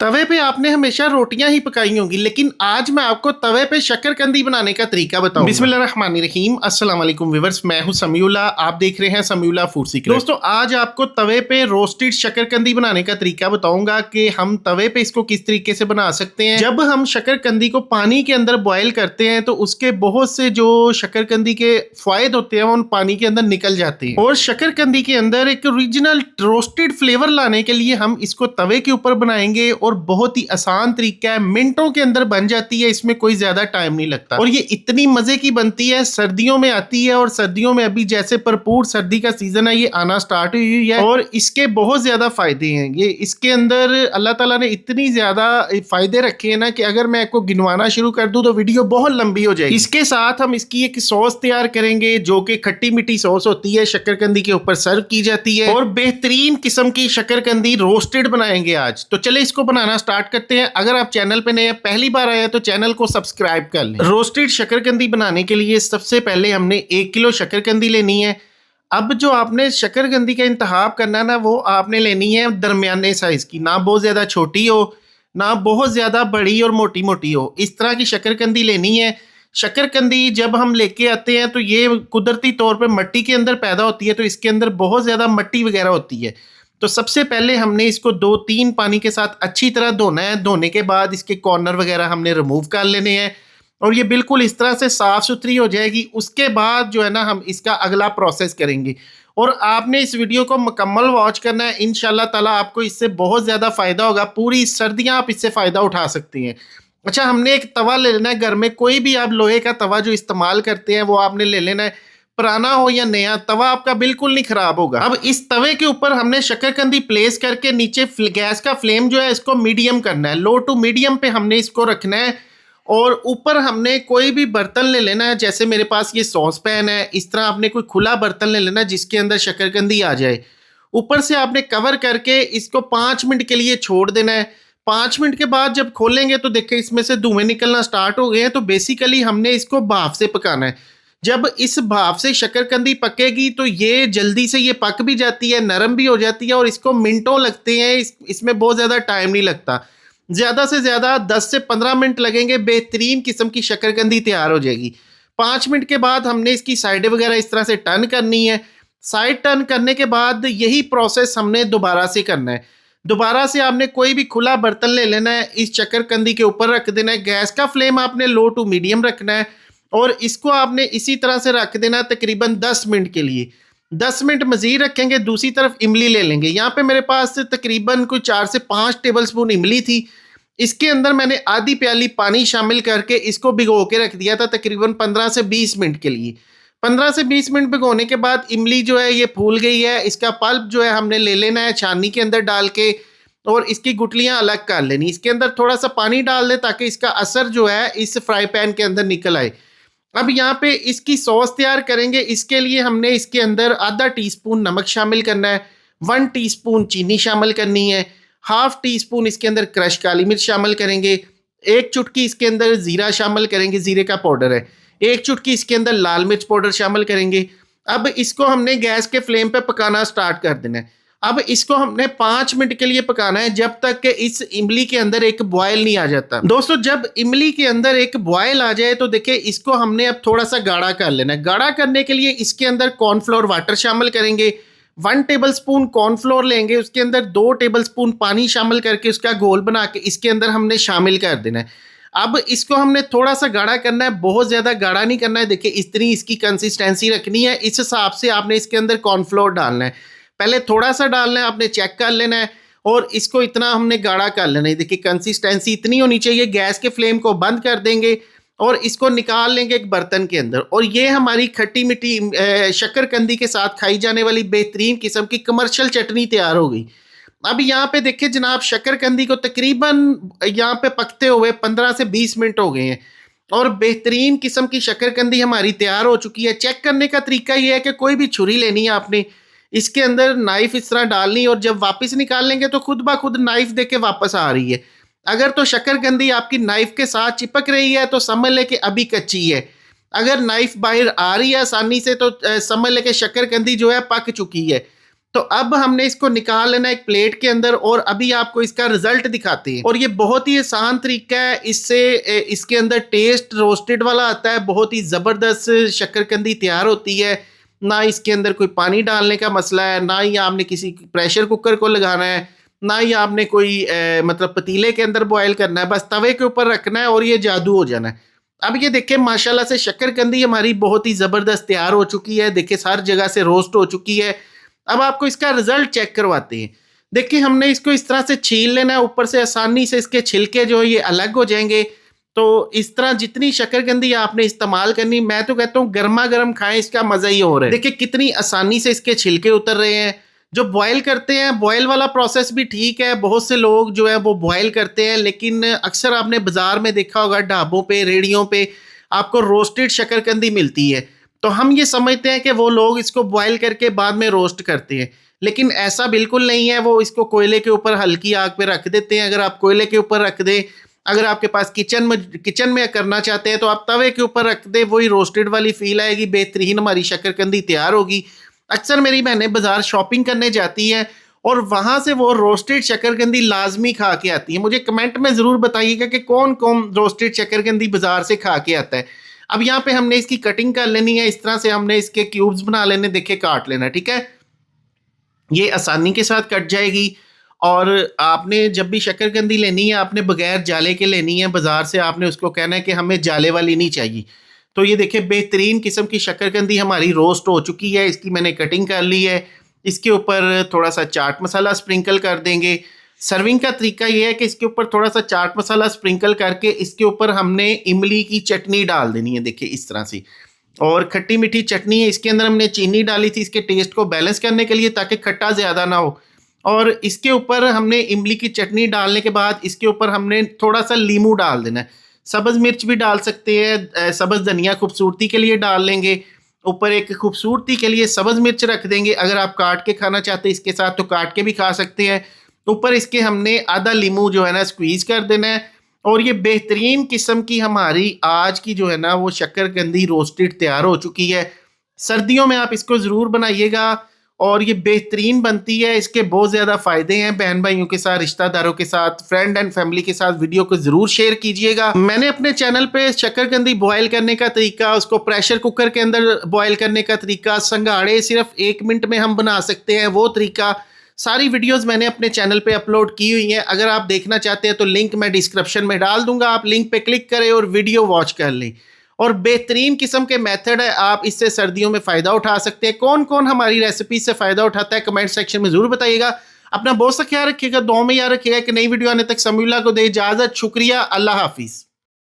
तवे पे आपने हमेशा रोटियां ही पकाई होंगी, लेकिन आज मैं आपको तवे पे शकरकंदी बनाने का तरीका बताऊंगा। बिस्मिल्लाहिर्रहमानिर्रहीम, अस्सलाम वालेकुम व्यूअर्स, मैं हूं समीउल्लाह, आप देख रहे हैं समीउल्लाह फूड सीक्रेट। दोस्तों, आज आपको तवे पे रोस्टेड शकरकंदी बनाने का तरीका बताऊंगा कि हम तवे पे इसको किस तरीके से बना सकते हैं। जब हम शकरकंदी को पानी के अंदर बॉयल करते हैं तो उसके बहुत से जो शकरकंदी के फायदे होते हैं उन पानी के अंदर निकल जाते हैं, और शकरकंदी के अंदर एक ओरिजिनल रोस्टेड फ्लेवर लाने के लिए हम इसको तवे के ऊपर बनाएंगे और बहुत ही आसान तरीका है, मिनटों के अंदर बन जाती है, इसमें कोई ज्यादा टाइम नहीं लगता। और ये इतनी मजे की बनती है, सर्दियों में आती है, और सर्दियों में अभी जैसे भरपूर सर्दी का सीजन है ये आना स्टार्ट हुई है, और इसके बहुत ज्यादा फायदे हैं। ये इसके अंदर अल्लाह ताला ने इतनी ज्यादा फायदे रखे हैं ना कि अगर मैं आपको गिनवाना शुरू कर दूं तो वीडियो बहुत लंबी हो जाएगी। इसके साथ हम इसकी एक सॉस तैयार करेंगे जो कि खट्टी मीठी सॉस होती है, शकरकंदी के ऊपर सर्व की जाती है, और बेहतरीन किस्म की शकरकंदी रोस्टेड बनाएंगे आज। तो चले इसको बनाना स्टार्ट करते हैं। अगर आप चैनल पे नए हैं, पहली बार आए हैं, तो चैनल को सब्सक्राइब कर लें। रोस्टेड शकरकंदी बनाने के लिए सबसे पहले हमने 1 किलो शकरकंदी लेनी है। अब जो आपने शकरकंदी का इंतखाब करना है ना, वो आपने लेनी है दरमियाने साइज की, ना बहुत ज्यादा छोटी हो ना बहुत ज्यादा बड़ी और मोटी मोटी हो, इस तरह की शकरकंदी लेनी है। शकरकंदी जब हम लेके आते हैं तो ये कुदरती तौर पे मिट्टी के अंदर पैदा होती है, तो इसके अंदर बहुत ज्यादा मिट्टी वगैरह होती है। तो सबसे पहले हमने इसको 2-3 पानी के साथ अच्छी तरह धोना है। धोने के बाद इसके कॉर्नर वगैरह हमने रिमूव कर लेने हैं, और ये बिल्कुल इस तरह से साफ सुथरी हो जाएगी। उसके बाद जो है ना, हम इसका अगला प्रोसेस करेंगे, और आपने इस वीडियो को मुकम्मल वॉच करना है। इंशाल्लाह ताला आपको इससे बहुत ज़्यादा फ़ायदा होगा, पूरी सर्दियाँ आप इससे फ़ायदा उठा सकती हैं। अच्छा, हमने एक तवा ले लेना है घर में, कोई भी आप लोहे का तवा जो इस्तेमाल करते हैं वो आपने ले लेना है, पुराना हो या नया, तवा आपका बिल्कुल नहीं खराब होगा। अब इस तवे के ऊपर हमने शकरकंदी प्लेस करके नीचे गैस का फ्लेम जो है इसको मीडियम करना है, लो टू मीडियम पे हमने इसको रखना है। और ऊपर हमने कोई भी बर्तन ले लेना है, जैसे मेरे पास ये सॉस पैन है, इस तरह आपने कोई खुला बर्तन ले लेना है जिसके अंदर शकरकंदी आ जाए। ऊपर से आपने कवर करके इसको 5 मिनट के लिए छोड़ देना है। 5 मिनट के बाद जब खोलेंगे तो देखिए इसमें से धुएं निकलना स्टार्ट हो गए हैं। तो बेसिकली हमने इसको भाप से पकाना है। जब इस भाप से शकरकंदी पकेगी तो ये जल्दी से ये पक भी जाती है, नरम भी हो जाती है, और इसको मिनटों लगते हैं, इसमें बहुत ज़्यादा टाइम नहीं लगता। ज़्यादा से ज़्यादा 10 से 15 मिनट लगेंगे, बेहतरीन किस्म की शकरकंदी तैयार हो जाएगी। 5 मिनट के बाद हमने इसकी साइडें वगैरह इस तरह से टर्न करनी है। साइड टर्न करने के बाद यही प्रोसेस हमने दोबारा से करना है। दोबारा से आपने कोई भी खुला बर्तन ले लेना है, इस शकरकंदी के ऊपर रख देना है। गैस का फ्लेम आपने लो टू मीडियम रखना है, और इसको आपने इसी तरह से रख देना तकरीबन 10 मिनट के लिए। 10 मिनट मजीद रखेंगे। दूसरी तरफ इमली ले लेंगे। यहाँ पे मेरे पास तकरीबन कोई 4 से 5 टेबल स्पून इमली थी। इसके अंदर मैंने आधी प्याली पानी शामिल करके इसको भिगो के रख दिया था तकरीबन 15 से 20 मिनट के लिए। 15 से 20 मिनट भिगोने के बाद इमली जो है ये फूल गई है। इसका पल्प जो है हमने ले लेना है छाननी के अंदर डाल के, और इसकी गुठलियां अलग कर लेनी। इसके अंदर थोड़ा सा पानी डाल दें ताकि इसका असर जो है इस फ्राई पैन के अंदर निकल आए। अब यहाँ पे इसकी सॉस तैयार करेंगे। इसके लिए हमने इसके अंदर आधा टीस्पून नमक शामिल करना है, 1 टीस्पून चीनी शामिल करनी है, हाफ टी स्पून इसके अंदर क्रश काली मिर्च शामिल करेंगे, 1 चुटकी इसके अंदर जीरा शामिल करेंगे, जीरे का पाउडर है, 1 चुटकी इसके अंदर लाल मिर्च पाउडर शामिल करेंगे। अब इसको हमने गैस के फ्लेम पे पकाना स्टार्ट कर देना है। अब इसको हमने 5 मिनट के लिए पकाना है, जब तक कि इस इमली के अंदर एक बॉयल नहीं आ जाता। दोस्तों, जब इमली के अंदर एक बॉयल आ जाए तो देखिए इसको हमने अब थोड़ा सा गाढ़ा कर लेना है। गाढ़ा करने के लिए इसके अंदर कॉर्नफ्लोर वाटर शामिल करेंगे। 1 टेबल स्पून कॉर्नफ्लोर लेंगे, उसके अंदर 2 टेबल स्पून पानी शामिल करके उसका घोल बना के इसके अंदर हमने शामिल कर देना है। अब इसको हमने थोड़ा सा गाढ़ा करना है, बहुत ज़्यादा गाढ़ा नहीं करना है। देखिए इतनी इसकी कंसिस्टेंसी रखनी है, इस हिसाब से आपने इसके अंदर कॉर्नफ्लोर डालना है। पहले थोड़ा सा डालना है, आपने चेक कर लेना है, और इसको इतना हमने गाढ़ा कर लेना है। देखिए कंसिस्टेंसी इतनी होनी चाहिए। गैस के फ्लेम को बंद कर देंगे और इसको निकाल लेंगे एक बर्तन के अंदर, और ये हमारी खट्टी मीठी शकरकंदी के साथ खाई जाने वाली बेहतरीन किस्म की कमर्शियल चटनी तैयार हो गई। अब यहाँ पे देखिए जनाब, शकरकंदी को तकरीबन यहाँ पे पकते हुए 15 से 20 मिनट हो गए हैं, और बेहतरीन किस्म की शकरकंदी हमारी तैयार हो चुकी है। चेक करने का तरीका ये है कि कोई भी छुरी लेनी है, आपने इसके अंदर नाइफ इस तरह डालनी, और जब वापस निकाल लेंगे तो खुद ब खुद नाइफ देके वापस आ रही है। अगर तो शकरकंदी आपकी नाइफ के साथ चिपक रही है तो समझ ले कि अभी कच्ची है। अगर नाइफ बाहर आ रही है आसानी से तो समझ ले कि शकरकंदी जो है पक चुकी है। तो अब हमने इसको निकाल लेना एक प्लेट के अंदर और अभी आपको इसका रिजल्ट दिखाते हैं। और ये बहुत ही आसान तरीका है, इससे इसके अंदर टेस्ट रोस्टेड वाला आता है, बहुत ही ज़बरदस्त शक्करकंदी तैयार होती है। ना इसके अंदर कोई पानी डालने का मसला है, ना ही आपने किसी प्रेशर कुकर को लगाना है, ना ही आपने कोई मतलब पतीले के अंदर बॉयल करना है, बस तवे के ऊपर रखना है और ये जादू हो जाना है। अब ये देखिए माशाल्लाह से शक्करकंदी हमारी बहुत ही ज़बरदस्त तैयार हो चुकी है। देखिए हर जगह से रोस्ट हो चुकी है। अब आपको इसका रिजल्ट चेक करवाते हैं। देखिए हमने इसको इस तरह से छील लेना है, ऊपर से आसानी से इसके छिलके जो है ये अलग हो जाएंगे। तो इस तरह जितनी शक्करकंदी आपने इस्तेमाल करनी, मैं तो कहता हूँ गर्मा गर्म खाएं, इसका मजा ही और है। देखिए कितनी आसानी से इसके छिलके उतर रहे हैं। जो बॉयल करते हैं, बॉयल वाला प्रोसेस भी ठीक है, बहुत से लोग जो है वो बॉयल करते हैं, लेकिन अक्सर आपने बाजार में देखा होगा ढाबों पे, रेडियों पे आपको रोस्टेड शक्करकंदी मिलती है। तो हम ये समझते हैं कि वो लोग इसको बॉयल करके बाद में रोस्ट करते हैं, लेकिन ऐसा बिल्कुल नहीं है। वो इसको कोयले के ऊपर हल्की आग पे रख देते हैं। अगर आप कोयले के ऊपर रख दें, अगर आपके पास किचन में करना चाहते हैं तो आप तवे के ऊपर रख दें, वही रोस्टेड वाली फील आएगी, बेहतरीन हमारी शक्करकंदी तैयार होगी। अक्सर मेरी बहनें बाजार शॉपिंग करने जाती हैं और वहाँ से वो रोस्टेड शक्करकंदी लाजमी खा के आती है। मुझे कमेंट में ज़रूर बताइएगा कि कौन कौन रोस्टेड शक्करकंदी बाजार से खा के आता है। अब यहाँ पे हमने इसकी कटिंग कर लेनी है, इस तरह से हमने इसके क्यूब्स बना लेने, देखिए काट लेना, ठीक है। ये आसानी के साथ कट जाएगी। और आपने जब भी शक्करकंदी लेनी है, आपने बगैर जाले के लेनी है। बाजार से आपने उसको कहना है कि हमें जाले वाली नहीं चाहिए। तो ये देखिए बेहतरीन किस्म की शक्करकंदी हमारी रोस्ट हो चुकी है। इसकी मैंने कटिंग कर ली है। इसके ऊपर थोड़ा सा चाट मसाला स्प्रिंकल कर देंगे। सर्विंग का तरीका ये है कि इसके ऊपर थोड़ा सा चाट मसाला स्प्रिंकल करके इसके ऊपर हमने इमली की चटनी डाल देनी है, देखिए इस तरह से। और खट्टी मीठी चटनी है, इसके अंदर हमने चीनी डाली थी इसके टेस्ट को बैलेंस करने के लिए, ताकि खट्टा ज़्यादा ना हो। और इसके ऊपर हमने इमली की चटनी डालने के बाद इसके ऊपर हमने थोड़ा सा लीमू डाल देना है। सब्ज़ मिर्च भी डाल सकते हैं, सब्ज़ धनिया खूबसूरती के लिए डाल लेंगे। ऊपर एक खूबसूरती के लिए सब्ज़ मिर्च रख देंगे। अगर आप काट के खाना चाहते हैं इसके साथ तो काट के भी खा सकते हैं। ऊपर इसके हमने आधा लीमू जो है ना स्क्वीज़ कर देना है। और ये बेहतरीन किस्म की हमारी आज की जो है ना वो शक्करकंदी रोस्टेड तैयार हो चुकी है। सर्दियों में आप इसको ज़रूर बनाइएगा और ये बेहतरीन बनती है। इसके बहुत ज़्यादा फ़ायदे हैं। बहन भाइयों के साथ, रिश्तेदारों के साथ, फ्रेंड एंड फैमिली के साथ वीडियो को ज़रूर शेयर कीजिएगा। मैंने अपने चैनल पे शक्करकंदी बॉयल करने का तरीका, उसको प्रेशर कुकर के अंदर बॉयल करने का तरीका, संघाड़े सिर्फ 1 मिनट में हम बना सकते हैं वो तरीका, सारी वीडियोस मैंने अपने चैनल पे अपलोड की हुई हैं। अगर आप देखना चाहते हैं तो लिंक मैं डिस्क्रिप्शन में डाल दूंगा, आप लिंक पे क्लिक करें और वीडियो वॉच कर लें। और बेहतरीन किस्म के मेथड है, आप इससे सर्दियों में फ़ायदा उठा सकते हैं। कौन कौन हमारी रेसिपी से फ़ायदा उठाता है कमेंट सेक्शन में ज़रूर बताइएगा। अपना बहुत सा ख्याल रखिएगा, दुआ में याद रखिएगा कि नई वीडियो आने तक समीउल्लाह को दे इजाज़त। शुक्रिया, अल्लाह हाफिज़।